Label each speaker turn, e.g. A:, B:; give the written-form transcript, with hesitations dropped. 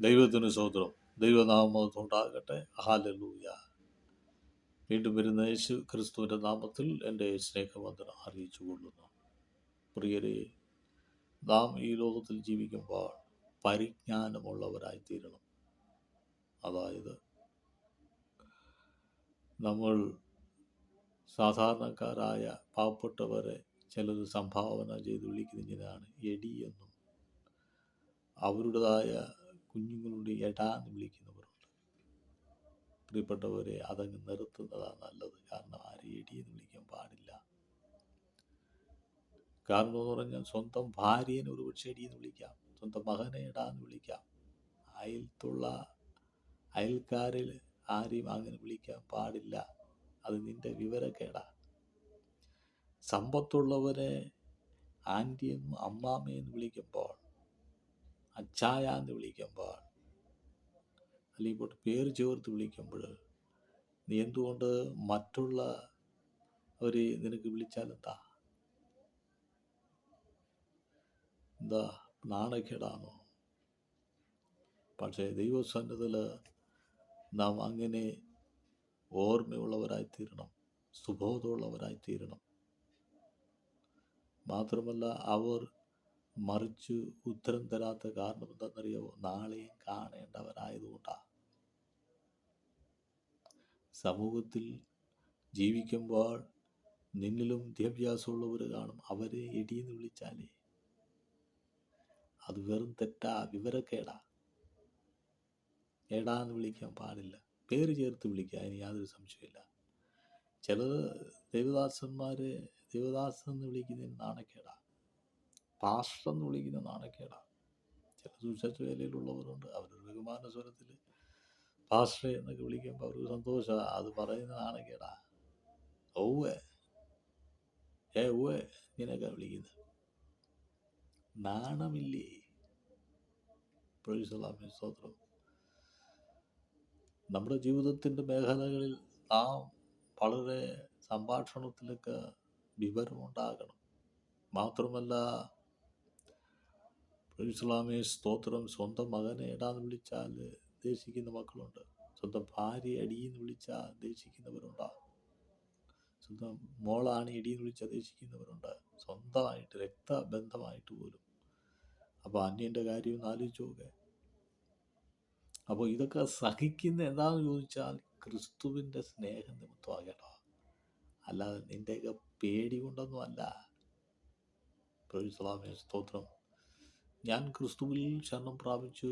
A: ദൈവത്തിന് സ്തോത്രം. ദൈവനാമം ഉണ്ടാകട്ടെ. ഹല്ലേലൂയ. വീണ്ടും വരുന്ന യേശു ക്രിസ്തുവിൻ്റെ നാമത്തിൽ എൻ്റെ സ്നേഹവന്ദനം അറിയിച്ചു കൊള്ളുന്നു. പ്രിയരെ, നാം ഈ ലോകത്തിൽ ജീവിക്കുമ്പോൾ പരിജ്ഞാനമുള്ളവരായിത്തീരണം. അതായത് നമ്മൾ സാധാരണക്കാരായ പാവപ്പെട്ടവരെ ചിലർ സംഭാവന ചെയ്ത് വിളിക്കുന്നതിനാണ് എടി എന്നും, അവരുടേതായ കുഞ്ഞുങ്ങളുടെ എടാന്ന് വിളിക്കുന്നവരുണ്ട്. പ്രിയപ്പെട്ടവരെ, അതങ്ങ് നിർത്തുന്നതാണ് നല്ലത്. കാരണം ആരെ എടിയെന്ന് വിളിക്കാൻ പാടില്ല. കാരണം എന്ന് പറഞ്ഞാൽ സ്വന്തം ഭാര്യനെ ഒരു പക്ഷേ എടിയെന്ന് വിളിക്കാം, സ്വന്തം മകനെ എടാന്ന് വിളിക്കാം. അയൽക്കാരിൽ ആരെയും അങ്ങനെ വിളിക്കാൻ പാടില്ല. അത് നിന്റെ വിവരക്കേടാ. സമ്പത്തുള്ളവരെ ആൻറ്റിയെന്നും അമ്മാമ്മയെന്ന് വിളിക്കുമ്പോൾ, അച്ചായ എന്ന് വിളിക്കുമ്പോൾ, അല്ലെങ്കിൽ പേര് ചേർത്ത് വിളിക്കുമ്പോൾ, നീ എന്തുകൊണ്ട് മറ്റുള്ളവരെ നിനക്ക് വിളിച്ചാലെന്താ? എന്താ നാണക്കേടാണോ? പക്ഷേ ദൈവസന്നിധിയിൽ നാം അങ്ങനെ ഓർമ്മയുള്ളവരായിത്തീരണം, സുബോധമുള്ളവരായിത്തീരണം. മാത്രമല്ല, അവർ മറിച്ച് ഉത്തരം തരാത്ത കാരണം എന്താണെന്നറിയാമോ? നാളെയും കാണേണ്ടവരായതുകൊണ്ടാണ്. സമൂഹത്തിൽ ജീവിക്കുമ്പോൾ നിന്നിലും വിദ്യാഭ്യാസമുള്ളവർ കാണും. അവരെ എടിയെന്ന് വിളിച്ചാലേ അത് വെറും തെറ്റാ, വിവരക്കേടാ. എടാന്ന് വിളിക്കാൻ പാടില്ല. പേര് ചേർത്ത് വിളിക്കുക, അതിന് യാതൊരു സംശയമില്ല. ചില ദേവദാസന്മാരെ ദേവദാസൻ എന്ന് വിളിക്കുന്നതിന് നാണക്കേടാ, പാസ്റ്റർ എന്ന് വിളിക്കുന്ന നാണക്കേടാ. ചില സുവിശേഷ വേലയിലുള്ളവരുണ്ട്, അവരൊരു ബഹുമാന സ്വരത്തിൽ പാസ്റ്ററെ എന്നൊക്കെ വിളിക്കുമ്പോൾ അവർക്ക് സന്തോഷമാണ്. അത് പറയുന്ന നാണക്കേടാ. ഓവേ ഇങ്ങനെയൊക്കെ വിളിക്കുന്നത് നാണമില്ലേ? സ്തോത്രം. നമ്മുടെ ജീവിതത്തിൻ്റെ മേഖലകളിൽ നാം വളരെ സംഭാഷണത്തിലൊക്കെ വിവരമുണ്ടാകണം. മാത്രമല്ല, സ്തോത്രം, സ്വന്തം മകനെ എടാന്ന് വിളിച്ചാൽ ദേഷിക്കുന്ന മക്കളുണ്ട്. സ്വന്തം ഭാര്യ അടിയെന്ന് വിളിച്ചാൽ ദേഷിക്കുന്നവരുണ്ടാകും. സ്വന്തം മോളാണ് ഇടിയെന്ന് വിളിച്ചാൽ ദേഷിക്കുന്നവരുണ്ട്. സ്വന്തമായിട്ട് രക്തബന്ധമായിട്ട് പോലും. അപ്പോൾ അന്യൻ്റെ കാര്യം ഒന്ന് ആലോചിച്ച് നോക്കുക. അപ്പോൾ ഇതൊക്കെ സഹിക്കുന്ന എന്താണെന്ന് ചോദിച്ചാൽ ക്രിസ്തുവിൻ്റെ സ്നേഹം നിമിത്തമാകേണ്ട, അല്ലാതെ നിൻ്റെയൊക്കെ പേടി കൊണ്ടൊന്നും അല്ല. സ്തോത്രം. ഞാൻ ക്രിസ്തുവിൽ ശരണം പ്രാപിച്ച്